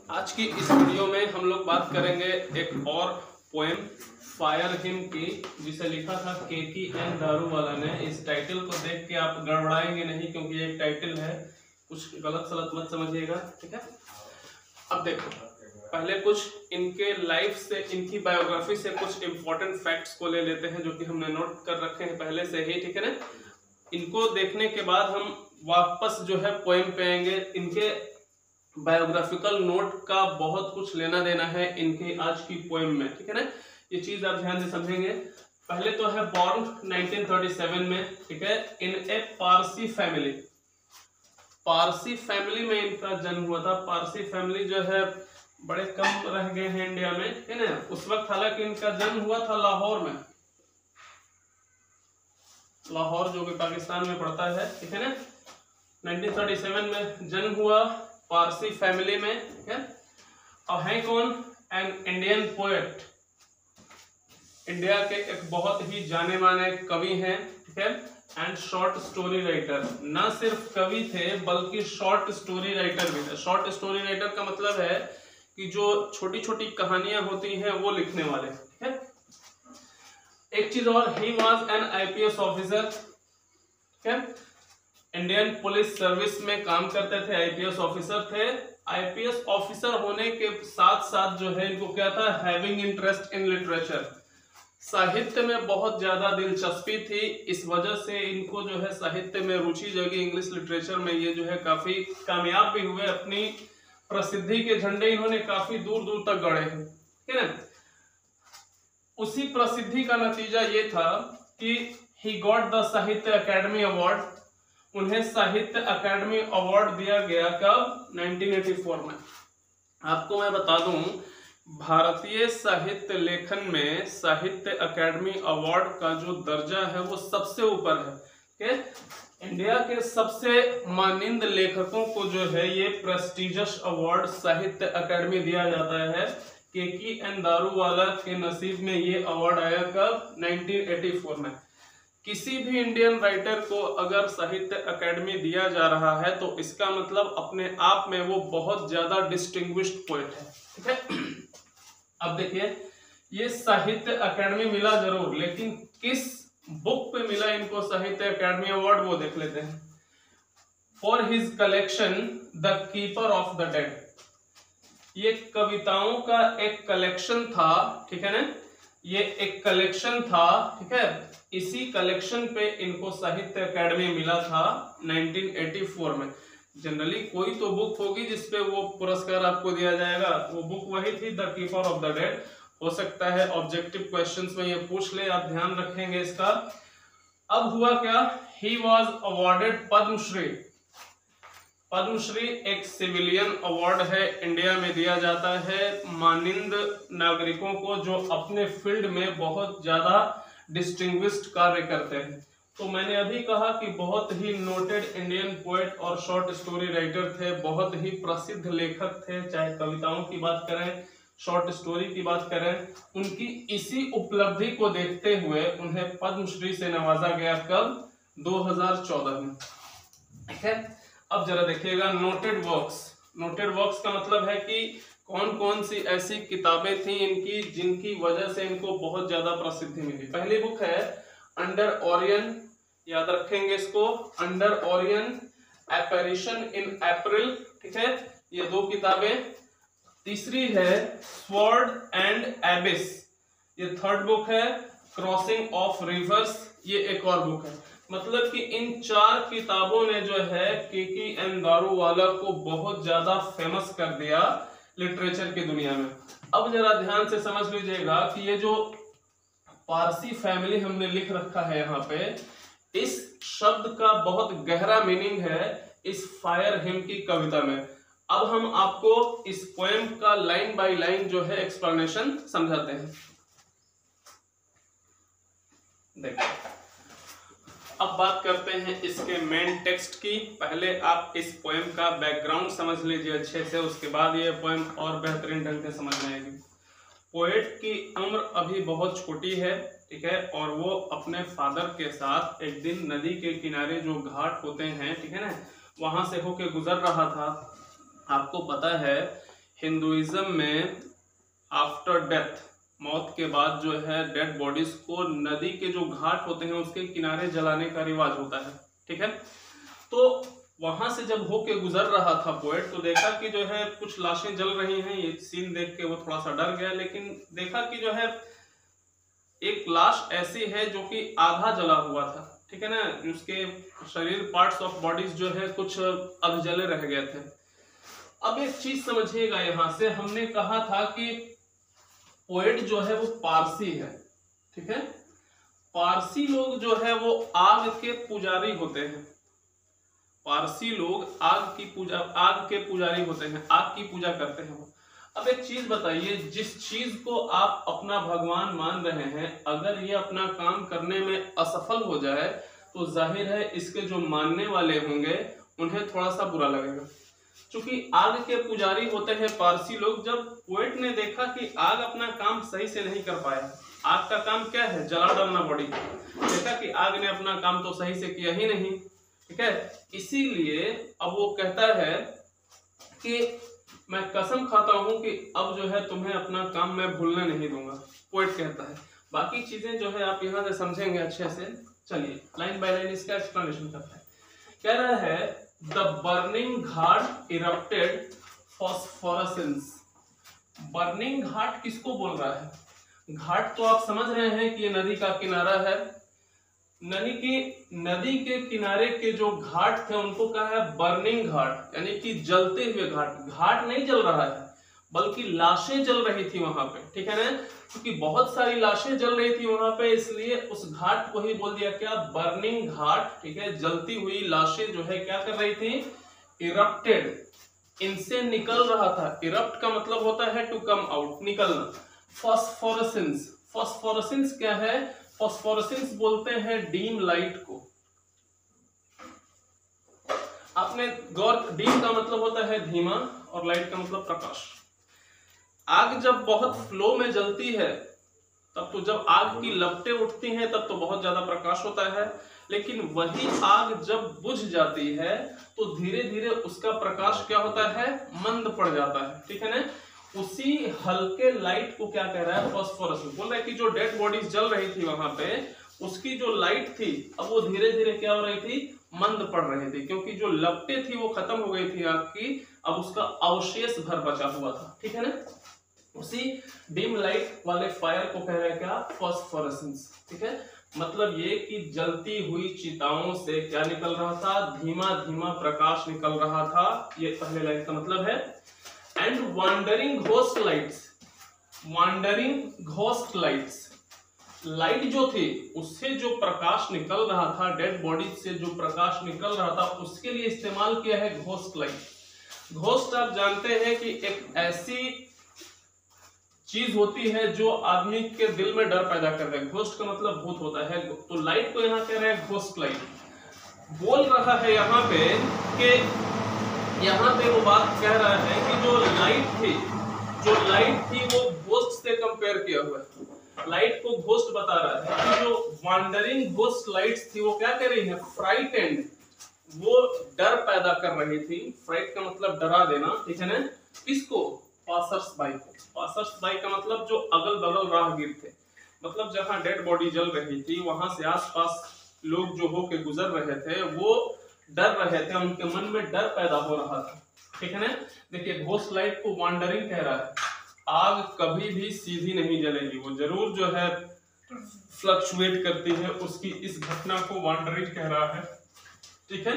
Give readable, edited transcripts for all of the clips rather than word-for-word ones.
आज की इस वीडियो में हम लोग बात करेंगे एक और पोएम फायर हिम की, जिसे लिखा था KKN दारूवाला ने। इस टाइटल को देख के आप गड़बड़ाएंगे नहीं, क्योंकि ये एक टाइटल है, कुछ गलत सलत मत समझिएगा, ठीक है। अब देखो, पहले कुछ इनके लाइफ से, इनकी बायोग्राफी से कुछ इंपॉर्टेंट फैक्ट्स को ले लेते हैं, जो कि हमने नोट कर रखे हैं पहले से ही, ठीक है ना। इनको देखने के बाद हम वापस जो है पोएम पे आएंगे। इनके बायोग्राफिकल नोट का बहुत कुछ लेना देना है इनकी आज की पोएम में, ठीक है ना। ये चीज आप ध्यान से समझेंगे। पहले तो है बॉर्न 1937 में, ठीक है, इन ए पारसी फैमिली। पारसी फैमिली में इनका जन्म हुआ था। पारसी फैमिली जो है बड़े कम रह गए हैं इंडिया में, ठीक है ना उस वक्त। हालांकि इनका जन्म हुआ था लाहौर में, लाहौर जो कि पाकिस्तान में पड़ता है, ठीक है ना। 1937 में जन्म हुआ पारसी फैमिली में, ठीक है। और है कौन? An Indian poet. इंडिया के एक बहुत ही जाने माने कवि हैं, ठीक है, एंड शॉर्ट स्टोरी राइटर। ना सिर्फ कवि थे बल्कि शॉर्ट स्टोरी राइटर भी थे। शॉर्ट स्टोरी राइटर का मतलब है कि जो छोटी छोटी कहानियां होती हैं वो लिखने वाले, ठीक है। एक चीज और, he was an IPS officer, ठीक है। इंडियन पुलिस सर्विस में काम करते थे, IPS ऑफिसर थे। IPS ऑफिसर होने के साथ साथ जो है इनको क्या था? Having interest in literature. साहित्य में बहुत ज्यादा दिलचस्पी थी, इस वजह से इनको जो है साहित्य में रुचि जगी। इंग्लिश लिटरेचर में ये जो है काफी कामयाब भी हुए। अपनी प्रसिद्धि के झंडे इन्होंने काफी दूर दूर तक गड़े हैं, ठीक है ना। उसी प्रसिद्धि का नतीजा ये था कि ही गॉट द साहित्य अकेडमी अवार्ड। उन्हें साहित्य अकेडमी अवार्ड दिया गया कब? 1984 में। आपको मैं बता दूं, भारतीय साहित्य लेखन में साहित्य अकेडमी अवार्ड का जो दर्जा है वो सबसे ऊपर है, ठीक है। इंडिया के सबसे मानिंद लेखकों को जो है ये प्रेस्टिजियस अवार्ड साहित्य अकेडमी दिया जाता है। KKN दारूवाला के नसीब में ये अवार्ड आया कब? 1984 में। किसी भी इंडियन राइटर को अगर साहित्य अकेडमी दिया जा रहा है तो इसका मतलब अपने आप में वो बहुत ज्यादा डिस्टिंग्विश्ड पोएट है, ठीक है। अब देखिए, ये साहित्य अकेडमी मिला जरूर, लेकिन किस बुक पे मिला इनको साहित्य अकेडमी अवार्ड वो देख लेते हैं। For his collection the keeper of the dead. ये कविताओं का एक कलेक्शन था, ठीक है ना। ये एक कलेक्शन था, ठीक है। इसी कलेक्शन पे इनको साहित्य अकेडमी मिला था 1984 में। जनरली कोई तो बुक होगी जिसपे वो पुरस्कार आपको दिया जाएगा, वो बुक वही थी, the keeper of the dead. हो सकता है ऑब्जेक्टिव क्वेश्चंस में ये पूछ ले, आप ध्यान रखेंगे इसका। अब हुआ क्या? He was awarded Padmashri. Padmashri एक सिविलियन अवार्ड है, इंडिया में दिया जाता है मानिंद नागरिकों को जो अपने फील्ड में बहुत ज्यादा डिस्टिंग्विश्ड कार्य करते हैं। तो मैंने अभी कहा कि बहुत ही नोटेड इंडियन पोएट और शॉर्ट स्टोरी राइटर थे, बहुत ही प्रसिद्ध लेखक थे, चाहे कविताओं की बात करें, शॉर्ट स्टोरी की बात करें। उनकी इसी उपलब्धि को देखते हुए उन्हें पद्मश्री से नवाजा गया कब? 2014 में, ठीक है। अब जरा देखिएगा नोटेड वर्क्स। नोटेड वर्क्स का मतलब है कि कौन कौन सी ऐसी किताबें थी इनकी जिनकी वजह से इनको बहुत ज्यादा प्रसिद्धि मिली। पहली बुक है अंडर ओरियन, याद रखेंगे इसको, अंडर ओरियन, एपैरिशन इन अप्रैल, ठीक है, ये 2 किताबें। तीसरी है स्वॉर्ड एंड एबिस, ये 3rd बुक है। क्रॉसिंग ऑफ रिवर्स, ये एक और बुक है। मतलब कि इन 4 किताबों ने जो है KKN दारूवाला को बहुत ज्यादा फेमस कर दिया लिटरेचर की दुनिया में। अब जरा ध्यान से समझ लीजिएगा कि ये जो पारसी फैमिली हमने लिख रखा है यहाँ पे, इस शब्द का बहुत गहरा मीनिंग है इस फायर हिम की कविता में। अब हम आपको इस पोएम का लाइन बाय लाइन जो है एक्सप्लेनेशन समझाते हैं। देखिए, अब बात करते हैं इसके मेन टेक्स्ट की। पहले आप इस पोएम का बैकग्राउंड समझ लीजिए अच्छे से, उसके बाद ये पोएम और बेहतरीन ढंग से समझ में आएगी। पोएट की उम्र अभी बहुत छोटी है, ठीक है, और वो अपने फादर के साथ एक दिन नदी के किनारे जो घाट होते हैं, ठीक है ना, वहां से होके गुजर रहा था। आपको पता है हिंदुइज्म में आफ्टर डेथ, मौत के बाद जो है डेड बॉडीज को नदी के जो घाट होते हैं उसके किनारे जलाने का रिवाज होता है, ठीक है। तो वहां से जब होके गुजर रहा था पोएट, तो देखा कि जो है कुछ लाशें जल रही हैं। ये सीन देख के वो थोड़ा सा डर गया, लेकिन देखा कि जो है एक लाश ऐसी है जो कि आधा जला हुआ था, ठीक है ना, उसके शरीर पार्ट्स ऑफ बॉडीज जो है कुछ अधजले रह गए थे। अब एक चीज समझिएगा, यहां से हमने कहा था कि पोएट जो है वो पारसी है, ठीक है। पारसी लोग जो है वो आग के पुजारी होते हैं। पारसी लोग आग के पुजारी होते हैं, आग की पूजा करते हैं वो। अब एक चीज बताइए, जिस चीज को आप अपना भगवान मान रहे हैं, अगर ये अपना काम करने में असफल हो जाए तो जाहिर है इसके जो मानने वाले होंगे उन्हें थोड़ा सा बुरा लगेगा। चूंकि आग के पुजारी होते हैं पारसी लोग, जब पोएट ने देखा कि आग अपना काम सही से नहीं कर पाया, आग का काम क्या है, जला डालना बॉडी, देखा कि आग ने अपना काम तो सही से किया ही नहीं, ठीक है। इसीलिए अब वो कहता है कि मैं कसम खाता हूं कि अब जो है तुम्हें अपना काम मैं भूलने नहीं दूंगा, पोएट कहता है। बाकी चीजें जो है आप यहां से समझेंगे अच्छे से। चलिए लाइन बाय लाइन इसका एक्सप्लेनेशन करते हैं। कह रहा है the burning ghat erupted phosphorescence. Burning ghat किसको बोल रहा है? घाट तो आप समझ रहे हैं कि ये नदी का किनारा है। नदी के किनारे के जो घाट थे उनको कहा है बर्निंग घाट, यानी कि जलते हुए घाट। घाट नहीं जल रहा है बल्कि लाशें जल रही थी वहां पे, ठीक है ना, क्योंकि बहुत सारी लाशें जल रही थी वहां पे, इसलिए उस घाट को ही बोल दिया क्या, बर्निंग घाट, ठीक है। जलती हुई लाशें जो है क्या कर रही थी, इरप्टेड, इनसे निकल रहा था। इरप्ट का मतलब होता है टू कम आउट, निकलना। फॉस्फोरेसेंस, फॉस्फोरेसेंस क्या है, फॉस्फोरेसेंस बोलते हैं डीम लाइट को। आपने गौर, डीम का मतलब होता है धीमा और लाइट का मतलब प्रकाश। आग जब बहुत फ्लो में जलती है तब तो, जब आग की लपटें उठती हैं तब तो बहुत ज्यादा प्रकाश होता है, लेकिन वही आग जब बुझ जाती है तो धीरे धीरे उसका प्रकाश क्या होता है, मंद पड़ जाता है, ठीक है ना। उसी हल्के लाइट को क्या कह रहा है, फॉस्फोरेसेंस। बोल रहा है कि जो डेड बॉडीज जल रही थी वहां पे, उसकी जो लाइट थी अब वो धीरे धीरे क्या हो रही थी, मंद पड़ रही थी, क्योंकि जो लपटें थी वो खत्म हो गई थी आग की, अब उसका अवशेष भर बचा हुआ था, ठीक है ना। उसी डिम लाइट वाले फायर को कह रहा है क्या, फॉस्फोरेसेंस, ठीक है। मतलब ये कि जलती हुई चिताओं से क्या निकल रहा था, धीमा धीमा प्रकाश निकल रहा था, ये पहले लाइन का मतलब है। And wandering ghost lights, wandering ghost lights, light जो थी उससे जो प्रकाश निकल रहा था, डेड बॉडी से जो प्रकाश निकल रहा था, उसके लिए इस्तेमाल किया है घोस्ट लाइट। घोस्ट आप जानते हैं कि एक ऐसी चीज होती है जो आदमी के दिल में डर पैदा कर रहा है। घोस्ट का मतलब भूत होता है, तो लाइट को यहाँ कह रहे हैं घोस्ट लाइट। बोल रहा है यहाँ पे कि यहाँ पे वो बात कह रहा है कि जो लाइट थी वो घोस्ट से कंपेयर किया हुआ है। लाइट को घोस्ट बता रहा है कि जो वांडरिंग घोस्ट लाइट्स थी वो क्या कर रही है, फ्राइटेंड, वो डर पैदा कर रही थी। फ्राइट का मतलब डरा देना, ठीक है ना। किसको, पासर्स बाई को। पासर्स बाई का मतलब जो अगल बगल राहगीर थे, मतलब जहां डेड बॉडी जल रही थी वहां से आसपास लोग जो होके गुजर रहे थे वो डर रहे थे, उनके मन में डर पैदा हो रहा था, ठीक है ना। देखिए घोस्ट लाइट को वांडरिंग कह रहा है। आग कभी भी सीधी नहीं जलेगी, वो जरूर जो है फ्लक्चुएट करती है, उसकी इस घटना को वांडरिंग कह रहा है, ठीक है।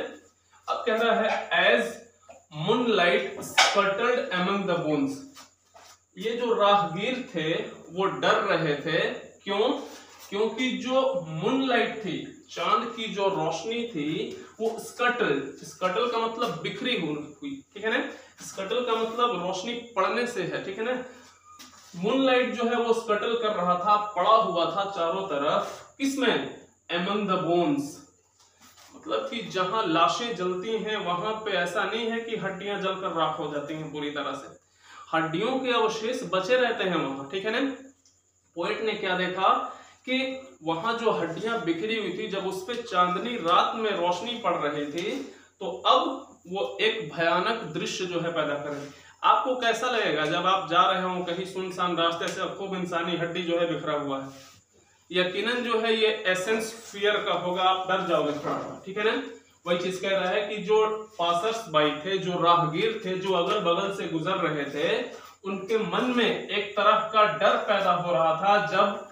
अब कह रहा है as moonlight scuttled among the bones, ये जो राहगीर थे वो डर रहे थे, क्यों, क्योंकि जो मूनलाइट थी, चांद की जो रोशनी थी वो स्कटल का मतलब बिखरी हुई, ठीक है ना। स्कटल का मतलब रोशनी पड़ने से है, ठीक है ना। मूनलाइट जो है वो स्कटल कर रहा था, पड़ा हुआ था चारों तरफ, किसमें, अमंग द बोन्स, मतलब कि जहां लाशें जलती हैं वहां पे ऐसा नहीं है कि हड्डियां जलकर राख हो जाती हैं पूरी तरह से, हड्डियों के अवशेष बचे रहते हैं वहां, ठीक है ना। पोएट ने क्या देखा कि वहां जो हड्डियां बिखरी हुई थी, जब उस पे चांदनी रात में रोशनी पड़ रही थी तो अब वो एक भयानक दृश्य जो है पैदा कर रही। आपको कैसा लगेगा जब आप जा रहे हो कहीं सुनसान रास्ते से, खूब इंसानी हड्डी जो है बिखरा हुआ है, यकीनन जो है ये एसेंस फियर का होगा, आप डर जाओगे थोड़ा, ठीक है ना। वही चीज कह रहा है कि जो पासर्स बाई थे, जो राहगीर थे, जो अगल बगल से गुजर रहे थे, उनके मन में एक तरह का डर पैदा हो रहा था जब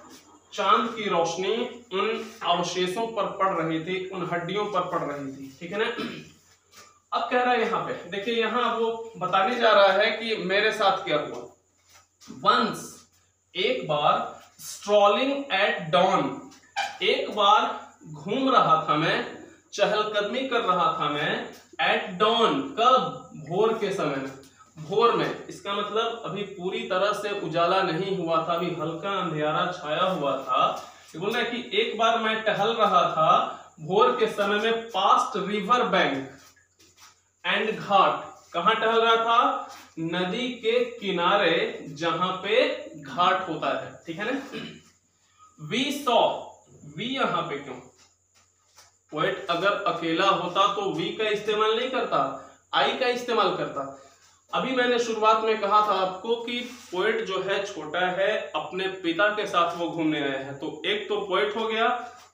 चांद की रोशनी उन अवशेषों पर पड़ रही थी, उन हड्डियों पर पड़ रही थी, ठीक है ना। अब कह रहा है यहाँ पे देखिए, यहाँ वो बताने जा रहा है कि मेरे साथ क्या हुआ। वंस, एक बार, स्ट्रॉलिंग एट डॉन, एक बार घूम रहा था मैं, चहलकदमी कर रहा था मैं, एट डॉन, कब, भोर के समय, भोर में, इसका मतलब अभी पूरी तरह से उजाला नहीं हुआ था, अभी हल्का अंधेरा छाया हुआ था। बोल रहा है कि एक बार मैं टहल रहा था भोर के समय में, पास्ट रिवर बैंक एंड घाट, कहां टहल रहा था, नदी के किनारे जहां पे घाट होता है, ठीक है ना। वी सॉ, वी यहां पे क्यों, पोएट अगर अकेला होता तो वी का इस्तेमाल नहीं करता, आई का इस्तेमाल करता। अभी मैंने शुरुआत में कहा था आपको कि पोएट जो है छोटा है, अपने पिता के साथ वो घूमने आए हैं, तो एक तो पोएट हो गया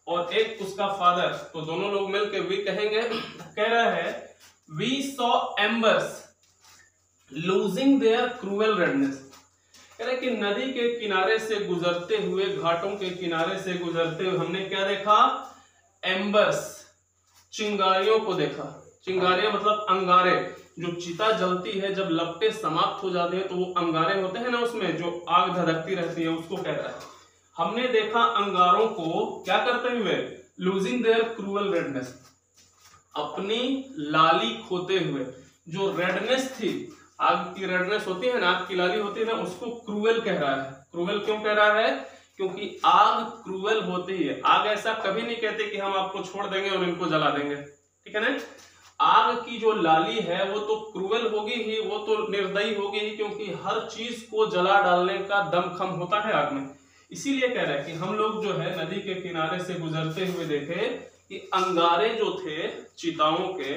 और एक उसका फादर, तो दोनों लोग मिलकर वी कहेंगे। कह रहा है we saw embers losing their cruel redness, कह रहे कि नदी के किनारे से गुजरते हुए, घाटों के किनारे से गुजरते हुए हमने क्या देखा, एम्बर्स, चिंगारियों को देखा। चिंगारियां मतलब अंगारे, जो चिता जलती है जब लपटे समाप्त हो जाते हैं तो वो अंगारे होते हैं ना, उसमें जो आग धधकती रहती है, उसको कह रहा है। हमने देखा अंगारों को क्या करते हुए, लूजिंग देयर क्रूअल रेडनेस, अपनी लाली खोते हुए। जो रेडनेस थी, आग की रेडनेस होती है ना, आग की लाली होती है ना, उसको क्रूएल कह रहा है। क्रूएल क्यों कह रहा है, क्योंकि आग क्रूएल होती है। आग ऐसा कभी नहीं कहते कि हम आपको छोड़ देंगे और इनको जला देंगे, ठीक है ना। आग की जो लाली है वो तो क्रूएल होगी ही, वो तो निर्दयी होगी ही, क्योंकि हर चीज को जला डालने का दमखम होता है आग में। इसीलिए कह रहा है कि हम लोग जो है नदी के किनारे से गुजरते हुए देखे कि अंगारे जो थे चिताओं के,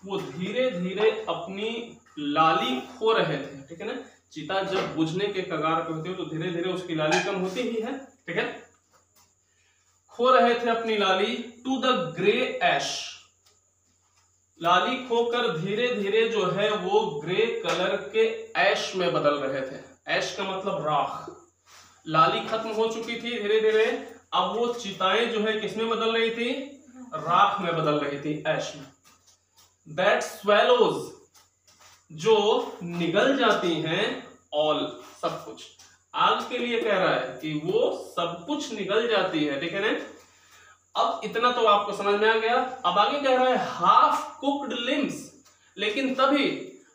वो धीरे धीरे अपनी लाली खो रहे थे, ठीक है ना। चिता जब बुझने के कगार पे होती है तो धीरे धीरे उसकी लाली कम होती ही है, ठीक है। खो रहे थे अपनी लाली, टू द ग्रे ऐश, लाली खोकर धीरे धीरे जो है वो ग्रे कलर के ऐश में बदल रहे थे। ऐश का मतलब राख। लाली खत्म हो चुकी थी धीरे धीरे, अब वो चिताएं जो है किसमें बदल रही थी, राख में बदल रही थी, ऐश में। दैट स्वेलोज, जो निगल जाती हैं, ऑल, सब कुछ। आग के लिए कह रहा है कि वो सब कुछ निगल जाती है, ठीक है ना। अब इतना तो आपको समझ में आ गया। अब आगे कह रहा है हाफ कुक्ड लिम्स, लेकिन तभी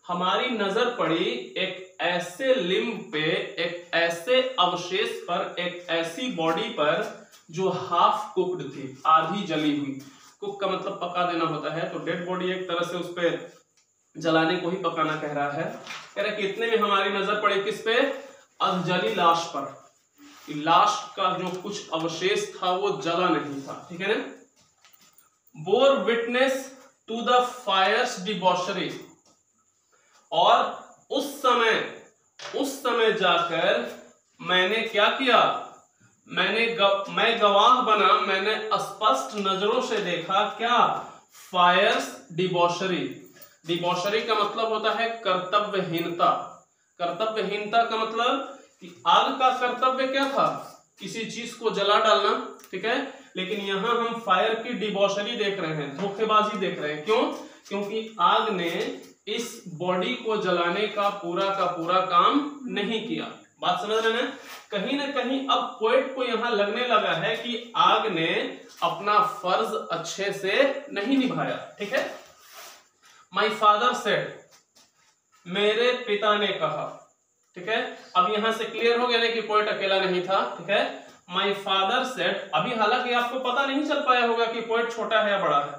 हमारी नजर पड़ी एक ऐसे लिम्ब पे, एक ऐसे अवशेष पर, एक ऐसी बॉडी पर जो हाफ कुक्ड थी, आधी जली हुई। कुक का मतलब पका देना होता है, तो डेड बॉडी एक तरह से उस पर जलाने को ही पकाना कह रहा है। कह रहा है कि इतने में हमारी नजर पड़ी किस पे, अधजली लाश पर। लाश का जो कुछ अवशेष था वो जला नहीं था, ठीक है ना। Bore witness to the fire's debauchery, और उस समय जाकर मैंने क्या किया, मैं गवाह बना, मैंने स्पष्ट नजरों से देखा क्या, फायर्स डिबॉशरी। डिबॉशरी का मतलब होता है कर्तव्यहीनता। कर्तव्यहीनता का मतलब कि आग का कर्तव्य क्या था, किसी चीज को जला डालना, ठीक है। लेकिन यहां हम फायर की डिबॉशरी देख रहे हैं, धोखेबाजी देख रहे हैं। क्यों, क्योंकि आग ने इस बॉडी को जलाने का पूरा काम नहीं किया। बात समझ रहे हैं, कहीं ना कहीं अब पोएट को यहां लगने लगा है कि आग ने अपना फर्ज अच्छे से नहीं निभाया, ठीक है। माई फादर सेड, मेरे पिता ने कहा, ठीक है। अब यहां से क्लियर हो गया ना कि पोएट अकेला नहीं था, ठीक है। माई फादर सेड, अभी हालांकि आपको पता नहीं चल पाया होगा कि पोएट छोटा है या बड़ा है,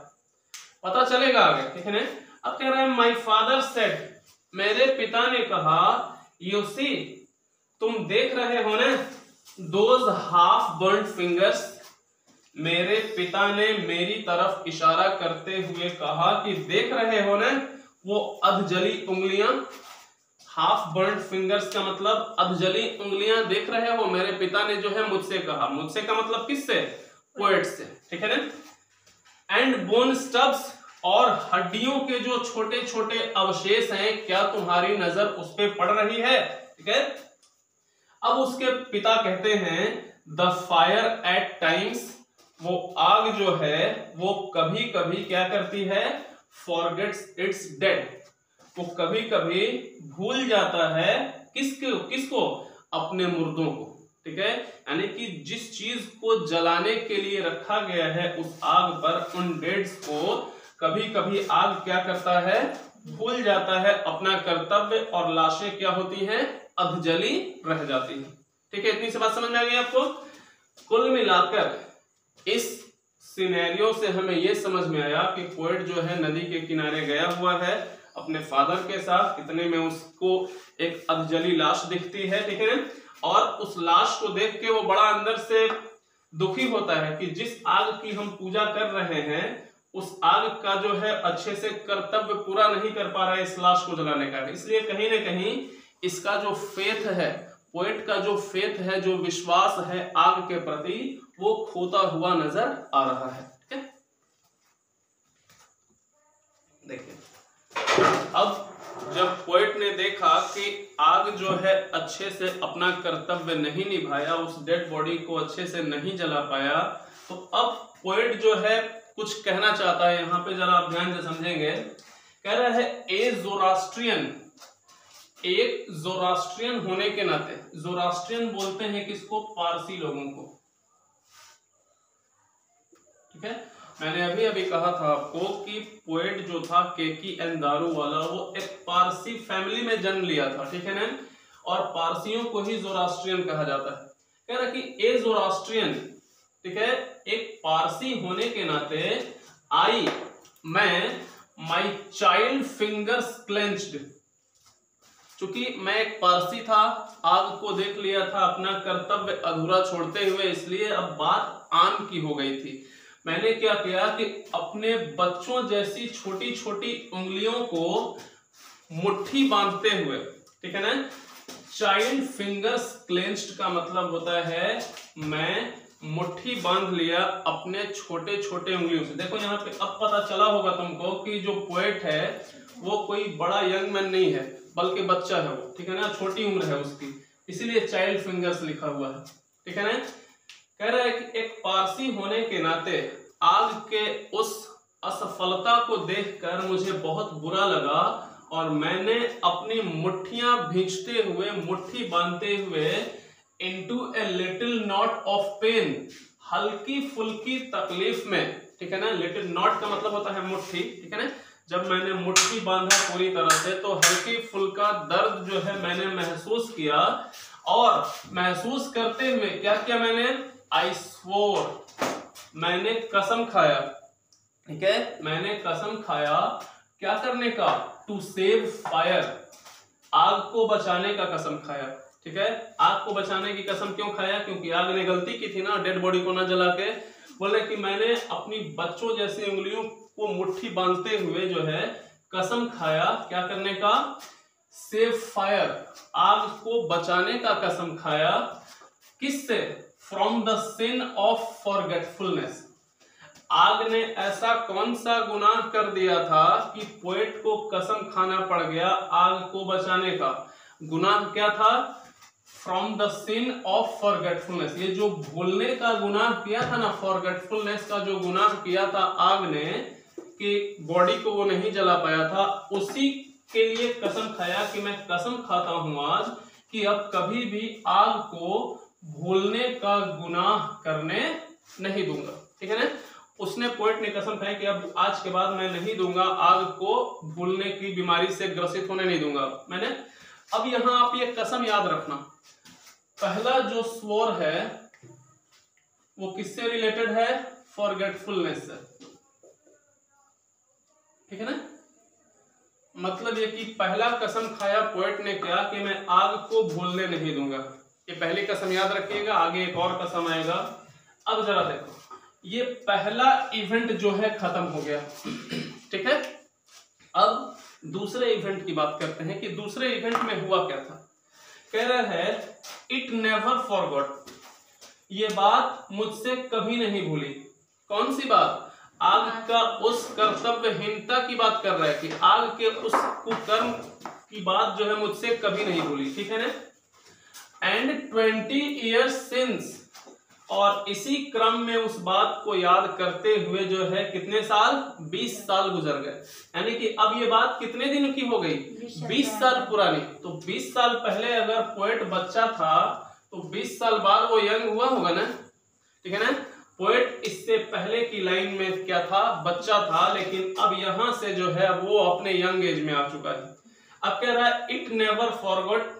पता चलेगा आगे, ठीक है ना। अब कह रहे हैं माई फादर सेड, मेरे पिता ने कहा, यू सी, तुम देख रहे हो ना, दोज हाफ बर्न्ड फिंगर्स, मेरे पिता ने मेरी तरफ इशारा करते हुए कहा कि देख रहे हो ना वो अधजली उंगलियां। हाफ बर्न्ड फिंगर्स का मतलब अधजली उंगलियां। देख रहे हो, मेरे पिता ने जो है मुझसे कहा, मुझसे का मतलब किससे? पोएट से, ठीक है ना। एंड बोन स्टब्स, और हड्डियों के जो छोटे छोटे अवशेष हैं, क्या तुम्हारी नजर उस पे पड़ रही है? ठीक है। अब उसके पिता कहते हैं द फायर एट टाइम्स, वो आग जो है वो कभी कभी क्या करती है? फॉरगेट्स इट्स डेड, वो कभी कभी भूल जाता है किसको? अपने मुर्दों को, ठीक है। यानी कि जिस चीज को जलाने के लिए रखा गया है उस आग पर, उन डेड्स को कभी कभी आग क्या करता है? भूल जाता है अपना कर्तव्य, और लाशें क्या होती हैं? अधजली रह जाती हैं। ठीक है, इतनी सी बात समझ में आ गई आपको? कुल मिलाकर इस सिनेरियो से हमें यह समझ में आया कि पोएट जो है नदी के किनारे गया हुआ है अपने फादर के साथ, इतने में उसको एक अधजली लाश दिखती है, ठीक है। और उस लाश को देख के वो बड़ा अंदर से दुखी होता है कि जिस आग की हम पूजा कर रहे हैं उस आग का जो है अच्छे से कर्तव्य पूरा नहीं कर पा रहा है इस लाश को जलाने का। इसलिए कहीं ना कहीं इसका जो फेथ है, पोएट का जो फेथ है, जो विश्वास है आग के प्रति, वो खोता हुआ नजर आ रहा है। ठीक है, देखिए अब जब पोएट ने देखा कि आग जो है अच्छे से अपना कर्तव्य नहीं निभाया, उस डेड बॉडी को अच्छे से नहीं जला पाया, तो अब पोएट जो है कुछ कहना चाहता है। यहाँ पे जरा आप ध्यान से समझेंगे। कह रहा है एक जोरास्ट्रियन होने के नाते, जोरास्ट्रियन बोलते हैं किसको? पारसी लोगों को, ठीक है। मैंने अभी अभी कहा था आपको कि पोएट जो था केकी एंड दारू वाला, वो एक पारसी फैमिली में जन्म लिया था, ठीक है ना। और पारसियों को ही जोरास्ट्रियन कहा जाता है। कह रहा कि ए जोरास्ट्रियन, ठीक है, एक पारसी होने के नाते मैं माई चाइल्ड फिंगर्स क्लेंच्ड, चूंकि मैं एक पारसी था, आग को देख लिया था अपना कर्तव्य अधूरा छोड़ते हुए, इसलिए अब बात आम की हो गई थी। मैंने क्या किया कि अपने बच्चों जैसी छोटी छोटी उंगलियों को मुट्ठी बांधते हुए, ठीक है ना। चाइल्ड फिंगर्स क्लेंच्ड का मतलब होता है मैं मुट्ठी बांध लिया अपने छोटे छोटे उंगलियों से। देखो यहाँ पे अब पता चला होगा तुमको कि जो पोएट है वो कोई बड़ा यंग मैन नहीं है, बल्कि बच्चा है वो, ठीक है ना, छोटी उम्र है उसकी, इसीलिए चाइल्ड फिंगर्स लिखा हुआ है, ठीक है ना। कह रहा है कि एक पारसी होने के नाते आग के उस असफलता को देखकर मुझे बहुत बुरा लगा, और मैंने अपनी मुट्ठियां भींचते हुए, मुट्ठी बांधते हुए, into a little knot of pain, हल्की फुल्की तकलीफ में, ठीक है ना। लिटिल नॉट का मतलब होता है मुट्ठी, ठीक है ना। जब मैंने मुट्ठी बांधा पूरी तरह से तो हल्की फुल्का दर्द जो है मैंने महसूस किया, और महसूस करते हुए क्या किया मैंने? आई स्वोर, मैंने कसम खाया, ठीक है, मैंने कसम खाया क्या करने का? टू सेव फायर, आग को बचाने का कसम खाया, ठीक है। आग को बचाने की कसम क्यों खाया? क्योंकि आग ने गलती की थी ना, डेड बॉडी को ना जला के। बोले कि मैंने अपनी बच्चों जैसी उंगलियों को मुट्ठी बांधते हुए जो है कसम खाया क्या करने का? सेव फायर, आग को बचाने का कसम खाया। किससे? From the sin of forgetfulness. आग ने ऐसा कौन सा गुनाह कर दिया था कि पोएट को कसम खाना पड़ गया आग को बचाने का? गुनाह क्या था? From the sin of forgetfulness, ये जो भूलने का गुनाह किया था ना, फॉरगेटफुलनेस का जो गुनाह किया था आग ने, कि बॉडी को वो नहीं जला पाया था, उसी के लिए कसम खाया कि मैं कसम खाता हूं आज कि अब कभी भी आग को भूलने का गुनाह करने नहीं दूंगा, ठीक है ना। उसने, पोएट ने कसम खाई कि अब आज के बाद मैं नहीं दूंगा, आग को भूलने की बीमारी से ग्रसित होने नहीं दूंगा मैंने। अब यहां आप ये कसम याद रखना, पहला जो स्वोर है वो किससे रिलेटेड है? फॉरगेटफुलनेस से, ठीक है ना। मतलब ये कि पहला कसम खाया पोएट ने क्या कि मैं आग को भूलने नहीं दूंगा। ये पहली कसम याद रखिएगा, आगे एक और कसम आएगा। अब जरा देखो, ये पहला इवेंट जो है खत्म हो गया, ठीक है। अब दूसरे इवेंट की बात करते हैं कि दूसरे इवेंट में हुआ क्या था। कह रहा है इट नेवर फॉरगॉट, ये बात मुझसे कभी नहीं भूली। कौन सी बात? आग का उस कर्तव्यहीनता की बात कर रहा है कि आग के उस कुकर्म की बात जो है मुझसे कभी नहीं भूली, ठीक है ना। एंड 20 years since, और इसी क्रम में उस बात को याद करते हुए जो है कितने साल? 20 साल गुजर गए। यानी कि अब ये बात कितने दिन की हो गई? 20 साल पुरानी। तो 20 साल पहले अगर पोएट बच्चा था तो 20 साल बाद वो यंग हुआ होगा ना, ठीक है ना। पोएट इससे पहले की लाइन में क्या था? बच्चा था, लेकिन अब यहां से जो है वो अपने यंग एज में आ चुका है। अब कह रहा है इट नेवर फॉरगॉट,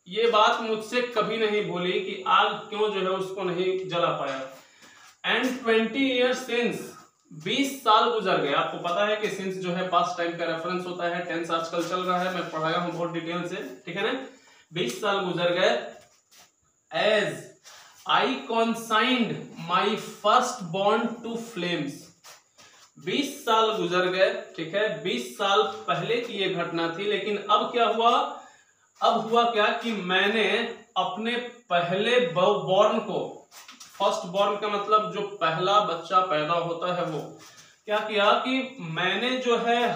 ये बात मुझसे कभी नहीं भूली कि आग क्यों जो है उसको नहीं जला पाया। एंड 20 years since, 20 साल गुजर गए। आपको पता है कि सिंस जो है पास्ट टाइम का रेफरेंस होता है, टेंस आजकल चल रहा है, मैं पढ़ाया हूं बहुत डिटेल से, ठीक है ना। 20 साल गुजर गए। As I consigned my first born to flames, 20 साल गुजर गए, ठीक है। 20 साल पहले की ये घटना थी, लेकिन अब क्या हुआ? अब हुआ क्या कि मैंने अपने पहले बॉर्न को, फर्स्ट बॉर्न का मतलब जो पहला बच्चा पैदा होता है, वो क्या किया कि मैंने जो है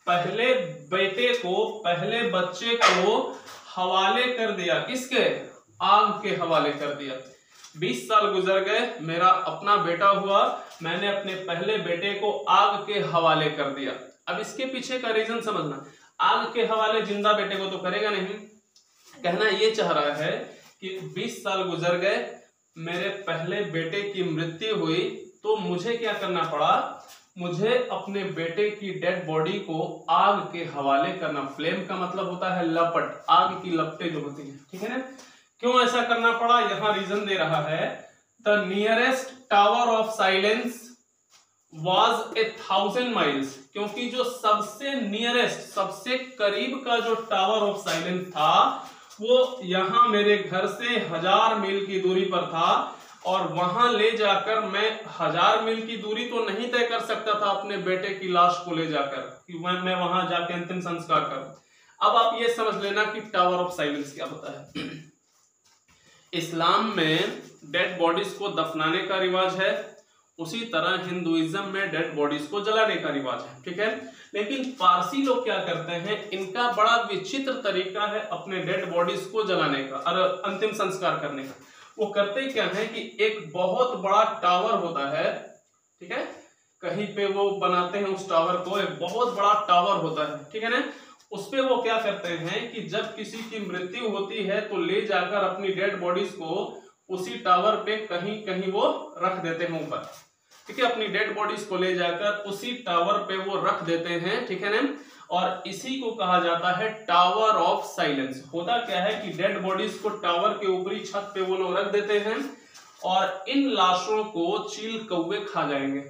पहले बेटे को, पहले बच्चे को हवाले कर दिया। किसके? आग के हवाले कर दिया। 20 साल गुजर गए, मेरा अपना बेटा हुआ, मैंने अपने पहले बेटे को आग के हवाले कर दिया। अब इसके पीछे का रीजन समझना। आग के हवाले जिंदा बेटे को तो करेगा नहीं। कहना ये चाह रहा है कि 20 साल गुजर गए, मेरे पहले बेटे की मृत्यु हुई, तो मुझे क्या करना पड़ा? मुझे अपने बेटे की डेड बॉडी को आग के हवाले करना। फ्लेम का मतलब होता है लपट, आग की लपटें जो होती है, ठीक है ना। क्यों ऐसा करना पड़ा? यहां रीजन दे रहा है, the nearest tower of silence was 1000 miles, क्योंकि जो सबसे नियरेस्ट, सबसे करीब का जो टावर ऑफ साइलेंस था वो यहां मेरे घर से 1000 मील की दूरी पर था, और वहां ले जाकर मैं 1000 मील की दूरी तो नहीं तय कर सकता था अपने बेटे की लाश को ले जाकर कि मैं वहां जाके अंतिम संस्कार करूं। अब आप ये समझ लेना कि टावर ऑफ साइलेंस क्या होता है। इस्लाम में डेड बॉडीज को दफनाने का रिवाज है, उसी तरह हिंदुइज्म में डेड बॉडीज को जलाने का रिवाज है, ठीक है। लेकिन पारसी लोग क्या करते हैं, इनका बड़ा विचित्र तरीका है अपने डेड बॉडीज को जलाने का और अंतिम संस्कार करने का। वो करते क्या है कि एक बहुत बड़ा टावर होता है, ठीक है, कहीं पे वो बनाते हैं उस टावर को, एक बहुत बड़ा टावर होता है, ठीक है ना। उस पे वो क्या करते हैं कि जब किसी की मृत्यु होती है तो ले जाकर अपनी डेड बॉडीज को उसी टावर पे कहीं कहीं वो रख देते हैं ऊपर, ठीक है। अपनी डेड बॉडीज को ले जाकर उसी टावर पे वो रख देते हैं, ठीक है ना। और इसी को कहा जाता है टावर ऑफ साइलेंस। होता क्या है कि डेड बॉडीज को टावर के ऊपरी छत पे वो लोग रख देते हैं और इन लाशों को चील कौवे खा जाएंगे।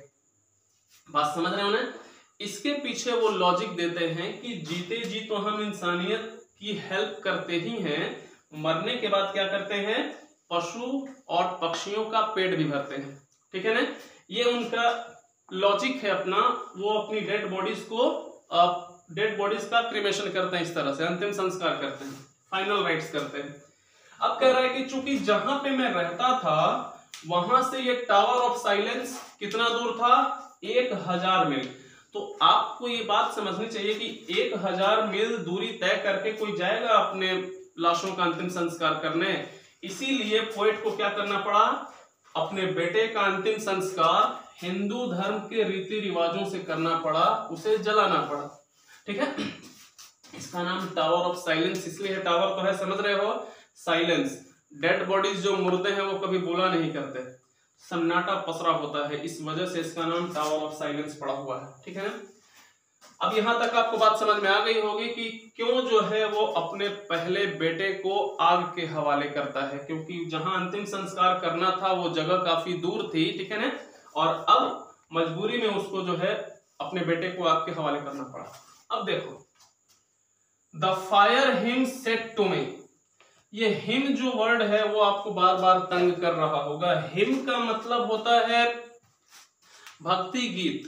बात समझ रहे हो ना। इसके पीछे वो लॉजिक देते हैं कि जीते जी तो हम इंसानियत की हेल्प करते ही हैं, मरने के बाद क्या करते हैं, पशु और पक्षियों का पेट भी भरते हैं, ठीक है ना। ये उनका लॉजिक है अपना। वो अपनी डेड बॉडीज का क्रिमेशन करते हैं, इस तरह से अंतिम संस्कार करते हैं, फाइनल राइट्स करते हैं। अब कह रहा है कि चूंकि जहां पे मैं रहता था वहां से ये टावर ऑफ साइलेंस कितना दूर था, 1000 मील। तो आपको ये बात समझनी चाहिए कि 1000 मील दूरी तय करके कोई जाएगा अपने लाशों का अंतिम संस्कार करने। इसीलिए पोएट को क्या करना पड़ा, अपने बेटे का अंतिम संस्कार हिंदू धर्म के रीति रिवाजों से करना पड़ा, उसे जलाना पड़ा, ठीक है। इसका नाम टावर ऑफ साइलेंस इसलिए है, टावर तो है समझ रहे हो, साइलेंस। डेड बॉडीज जो मुर्दे हैं वो कभी बोला नहीं करते, सन्नाटा पसरा होता है, इस वजह से इसका नाम टावर ऑफ साइलेंस पड़ा हुआ है, ठीक है ना। अब यहां तक आपको बात समझ में आ गई होगी कि क्यों जो है वो अपने पहले बेटे को आग के हवाले करता है, क्योंकि जहां अंतिम संस्कार करना था वो जगह काफी दूर थी, ठीक है ना। और अब मजबूरी में उसको जो है अपने बेटे को आग के हवाले करना पड़ा। अब देखो, the fire hymn said to me, ये हिम जो वर्ड है वो आपको बार बार तंग कर रहा होगा। हिम का मतलब होता है भक्ति गीत,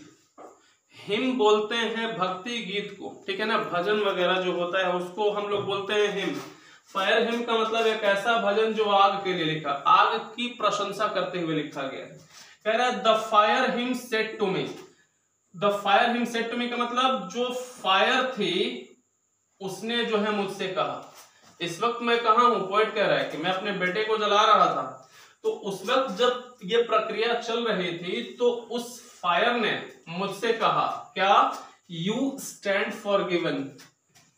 हिम बोलते हैं भक्ति गीत को, ठीक है ना, भजन वगैरह जो होता है उसको हम लोग बोलते हैं हिम। फायर हिम का मतलब एक ऐसा भजन जो आग के लिए लिखा, आग की प्रशंसा करते हुए लिखा गया है। कह रहा है the fire hymn said to me, the fire hymn said to me का मतलब जो फायर थी उसने जो है मुझसे कहा। इस वक्त मैं कहाँ हूं, पोएट कह रहा है कि मैं अपने बेटे को जला रहा था, तो उस वक्त जब ये प्रक्रिया चल रही थी तो उस फायर ने मुझसे कहा क्या, यू स्टैंड फॉरगिवन,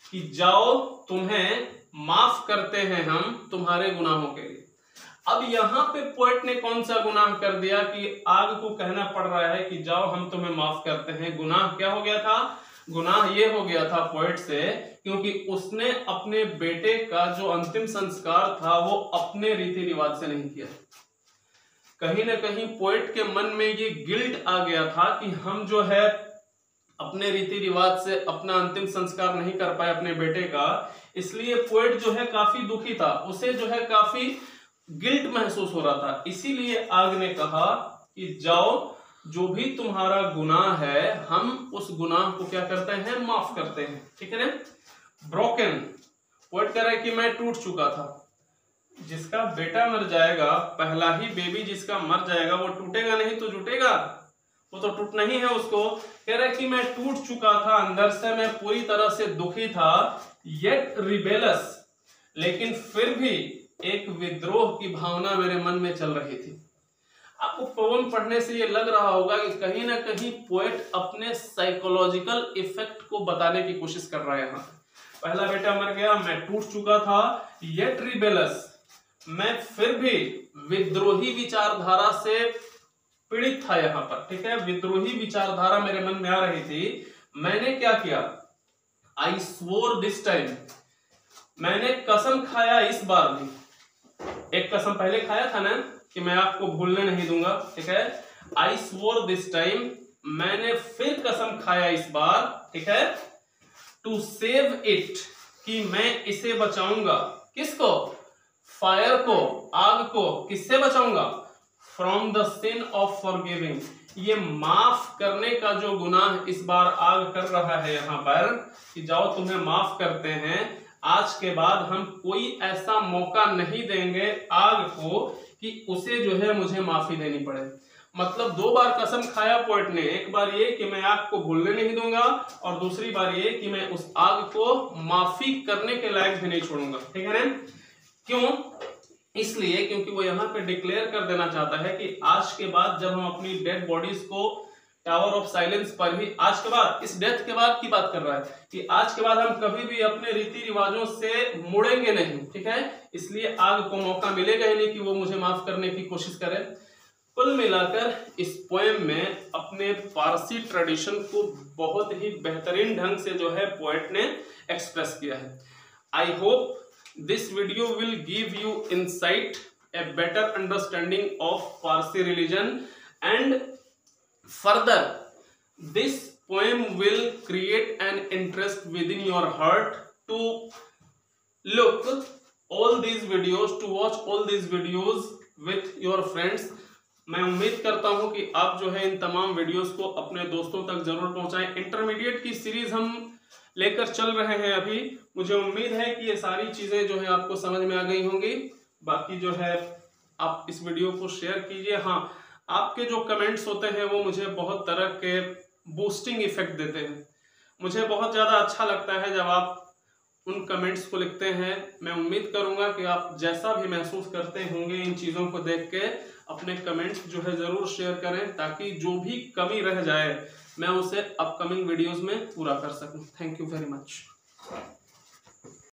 कि जाओ तुम्हें माफ करते हैं हम तुम्हारे गुनाहों के लिए। अब यहां पे पोएट ने कौन सा गुनाह कर दिया कि आग को कहना पड़ रहा है कि जाओ हम तुम्हें माफ करते हैं। गुनाह क्या हो गया था, गुनाह ये हो गया था पोएट से, क्योंकि उसने अपने बेटे का जो अंतिम संस्कार था वो अपने रीति रिवाज से नहीं किया। कहीं ना कहीं पोएट के मन में ये गिल्ट आ गया था कि हम जो है अपने रीति रिवाज से अपना अंतिम संस्कार नहीं कर पाए अपने बेटे का, इसलिए पोएट जो है काफी दुखी था, उसे जो है काफी गिल्ट महसूस हो रहा था। इसीलिए आग ने कहा कि जाओ जो भी तुम्हारा गुनाह है हम उस गुनाह को क्या करते हैं, माफ करते हैं, ठीक है ना। ब्रोकन, पोएट कह रहा है कि मैं टूट चुका था। जिसका बेटा मर जाएगा, पहला ही बेबी जिसका मर जाएगा वो टूटेगा नहीं तो जुटेगा, वो तो टूटना ही है उसको। कह रहा है कि मैं टूट चुका था अंदर से, मैं पूरी तरह से दुखी था, येट रिबेलस, लेकिन फिर भी एक विद्रोह की भावना मेरे मन में चल रही थी। आपको पोएम पढ़ने से ये लग रहा होगा कि कहीं ना कहीं पोएट अपने साइकोलॉजिकल इफेक्ट को बताने की कोशिश कर रहा है। यहाँ पहला बेटा मर गया, मैं टूट चुका था, येट रिबेलस, मैं फिर भी विद्रोही विचारधारा से पीड़ित था यहाँ पर, ठीक है, विद्रोही विचारधारा मेरे मन में आ रही थी। मैंने क्या किया, आई स्वोर दिस टाइम, मैंने कसम खाया इस बार भी। एक कसम पहले खाया था ना कि मैं आपको भूलने नहीं दूंगा, ठीक है। आई स्वोर दिस टाइम, मैंने फिर कसम खाया इस बार, ठीक है, टू सेव इट, कि मैं इसे बचाऊंगा। किसको, फायर को, आग को, किससे बचाऊंगा, from the sin of forgiving, ये माफ करने का जो गुनाह इस बार आग कर रहा है यहाँ पर कि जाओ तुम्हें माफ करते हैं, आज के बाद हम कोई ऐसा मौका नहीं देंगे आग को कि उसे जो है मुझे माफी देनी पड़े। मतलब दो बार कसम खाया पोएट ने, एक बार ये कि मैं आग को भूलने नहीं दूंगा और दूसरी बार ये कि मैं उस आग को माफी करने के लायक भी नहीं छोड़ूंगा, ठीक है ना। क्यों, इसलिए क्योंकि वो यहाँ पे डिक्लेयर कर देना चाहता है कि आज के बाद जब हम अपनी डेड बॉडीज को टावर ऑफ साइलेंस पर ही, आज के बाद, इस डेथ के बाद की बात कर रहा है कि आज के बाद हम कभी भी अपने रीति रिवाजों से मुड़ेंगे नहीं, ठीक है। इसलिए आग को मौका मिलेगा ही नहीं कि वो मुझे माफ करने की कोशिश करे। कुल मिलाकर इस पोएम में अपने पारसी ट्रेडिशन को बहुत ही बेहतरीन ढंग से जो है पोएट ने एक्सप्रेस किया है। I hope this video will give you insight, a better understanding of Parsi religion, and further this poem will create an interest within your heart to look all these videos, to watch all these videos with your friends। मैं उम्मीद करता हूं कि आप जो है इन तमाम videos को अपने दोस्तों तक जरूर पहुंचाएं। इंटरमीडिएट की सीरीज हम लेकर चल रहे हैं अभी। मुझे उम्मीद है कि ये सारी चीजें जो है आपको समझ में आ गई होंगी। बाकी जो है आप इस वीडियो को शेयर कीजिए। हाँ, आपके जो कमेंट्स होते हैं वो मुझे बहुत तरह के बूस्टिंग इफेक्ट देते हैं। मुझे बहुत ज़्यादा अच्छा लगता है जब आप उन कमेंट्स को लिखते हैं। मैं उम्मीद करूंगा कि आप जैसा भी महसूस करते होंगे इन चीज़ों को देख के अपने कमेंट्स जो है ज़रूर शेयर करें, ताकि जो भी कमी रह जाए मैं उसे अपकमिंग वीडियोस में पूरा कर सकूं। Thank you very much.